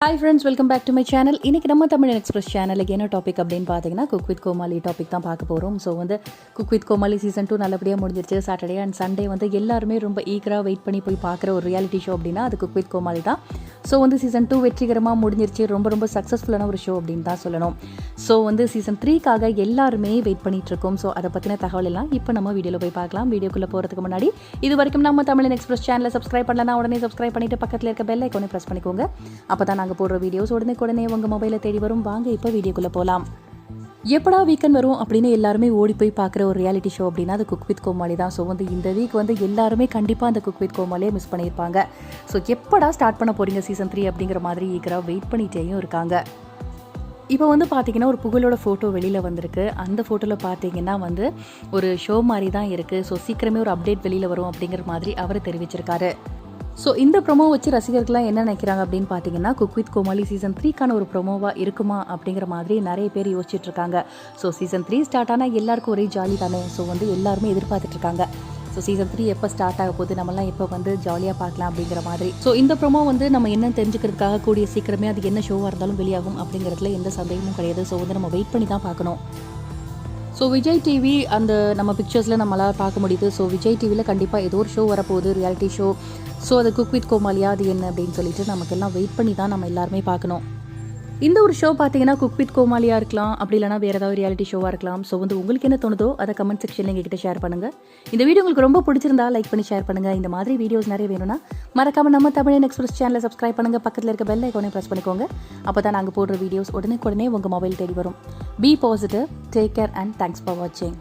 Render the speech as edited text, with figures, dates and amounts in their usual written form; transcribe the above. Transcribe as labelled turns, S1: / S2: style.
S1: Hi friends, welcome back to my channel. இன்றைக்கி நம்ம Tamil express சேனலுக்கு என்ன டாபிக் அப்படின்னு பார்த்தீங்கன்னா குக் வித் கோமாளி டாபிக் தான் பார்க்க போகிறோம். So cook with Comali season 2 நல்லபடியாக முடிஞ்சிருச்சு. சாட்டர்டே அண்ட் சண்டே எல்லாருமே ரொம்ப ஈகராக வெயிட் பண்ணி போய் பார்க்குற ஒரு ரியாலிட்டி ஷோ அப்படின்னா அது குக் வித் கோமாளி தான். ஸோ சீசன் 2 வெற்றிகரமாக முடிஞ்சிருச்சு. ரொம்ப சக்ஸஸ்ஃபுல்லான ஒரு ஷோ அப்படின்னு தான் சொல்லணும். ஸோ சீசன் 3க்காக எல்லாருமே வெயிட் பண்ணிட்டு இருக்கோம். ஸோ அதை பற்றின தகவல் எல்லாம் இப்போ நம்ம வீடியோவில் போய் பார்க்கலாம். வீடியோக்குள்ளே போகிறதுக்கு முன்னாடி இது வரைக்கும் நம்ம தமிழ் எக்ஸ்பிரஸ் சேனலை சப்ஸ்கிரைப் பண்ணலாம். உடனே சப்ஸ்கிரைப் பண்ணிட்டு பக்கத்தில் இருக்க பெல் ஐக்கானை ப்ரெஸ் பண்ணிக்கோங்க. அப்போ தான் நாங்கள் போடுற வீடியோஸ் உடனே உங்கள் மொபைலை தேடி வரும். வாங்க இப்போ வீடியோக்குள்ளே போகலாம். எப்படா வீக்கெண்ட் வரும் அப்படின்னு எல்லாருமே ஓடி போய் பார்க்குற ஒரு ரியாலிட்டி ஷோ அப்படின்னா அது குக் வித் கோமாளி தான். ஸோ இந்த வீக் எல்லாருமே கண்டிப்பாக அந்த குக் வித் கோமாளியை மிஸ் பண்ணியிருப்பாங்க. ஸோ எப்படா ஸ்டார்ட் பண்ண போகிறீங்க சீசன் 3 அப்படிங்கிற மாதிரி ஈகராக வெயிட் பண்ணிட்டேயும் இருக்காங்க. இப்போ பார்த்தீங்கன்னா ஒரு புகழோட ஃபோட்டோ வெளியில் வந்திருக்கு. அந்த ஃபோட்டோவில் பார்த்தீங்கன்னா ஒரு ஷோ மாதிரி தான் இருக்குது. ஸோ சீக்கிரமே ஒரு அப்டேட் வெளியில் வரும் அப்படிங்கிற மாதிரி அவர் தெரிவிச்சிருக்காரு. ஸோ இந்த ப்ரொமோ வச்சு ரசிகர்கள்லாம் என்ன நினைக்கிறாங்க அப்படின்னு பார்த்தீங்கன்னா குக் வித் கோமாளி சீசன் 3க்கான ஒரு ப்ரொமோவாக இருக்குமா அப்படிங்கிற மாதிரி நிறைய பேர் யோசிச்சுட்டு இருக்காங்க. ஸோ சீசன் 3 ஸ்டார்ட் ஆனால் எல்லாருக்கும் ஒரே ஜாலி தானே. ஸோ எல்லாருமே எதிர்பார்த்துட்டு இருக்காங்க. ஸோ சீசன் 3 எப்போ ஸ்டார்ட் ஆக போகுது, நம்மலாம் எப்போ ஜாலியாக பார்க்கலாம் அப்படிங்கிற மாதிரி. ஸோ இந்த ப்ரொமோ நம்ம என்ன தெரிஞ்சுக்கிறதுக்காக கூடிய சீக்கிரமே அது என்ன ஷோவாக இருந்தாலும் வெளியாகும் அப்படிங்கிறதுல எந்த சந்தேகமும் கிடையாது. ஸோ நம்ம வெயிட் பண்ணி தான் பார்க்கணும். ஸோ விஜய் டிவி அந்த நம்ம பிக்சர்ஸில் நம்மளால் பார்க்க முடியுது. ஸோ விஜய் டிவியில் கண்டிப்பாக ஏதோ ஒரு ஷோ வரப்போகுது, ரியாலிட்டி ஷோ. ஸோ அது குக் வித் கோமாளியா அது என்ன அப்படின்னு சொல்லிட்டு நமக்கெல்லாம் வெயிட் பண்ணி தான் நம்ம எல்லாருமே பார்க்கணும். இந்த ஒரு ஷோ பார்த்தீங்கன்னா குக் வித் கோமாளியாக இருக்கலாம், அப்படி இல்லைனா வேறு ஏதாவது ரியாலிட்டி ஷோவாக இருக்கலாம். ஸோ உங்களுக்கு என்ன தோணுதோ அதை கமெண்ட் செக்ஷனில் எங்ககிட்ட ஷேர் பண்ணுங்கள். இந்த வீடியோ உங்களுக்கு ரொம்ப பிடிச்சிருந்தா லைக் பண்ணி ஷேர் பண்ணுங்கள். இந்த மாதிரி வீடியோஸ் நிறைய வேணும்னா மறக்காமல் நம்ம தமிழ் எக்ஸ்பிரஸ் சேனலை சப்ஸ்கிரைப் பண்ணுங்கள். பக்கத்தில் இருக்க பெல் ஐக்கானை ப்ரெஸ் பண்ணிக்கோங்க. அப்போ தான் நாங்கள் போடுற வீடியோஸ் உடனே உங்கள் மொபைல் தேடி வரும். Be positive, take care and thanks for வாட்சிங்.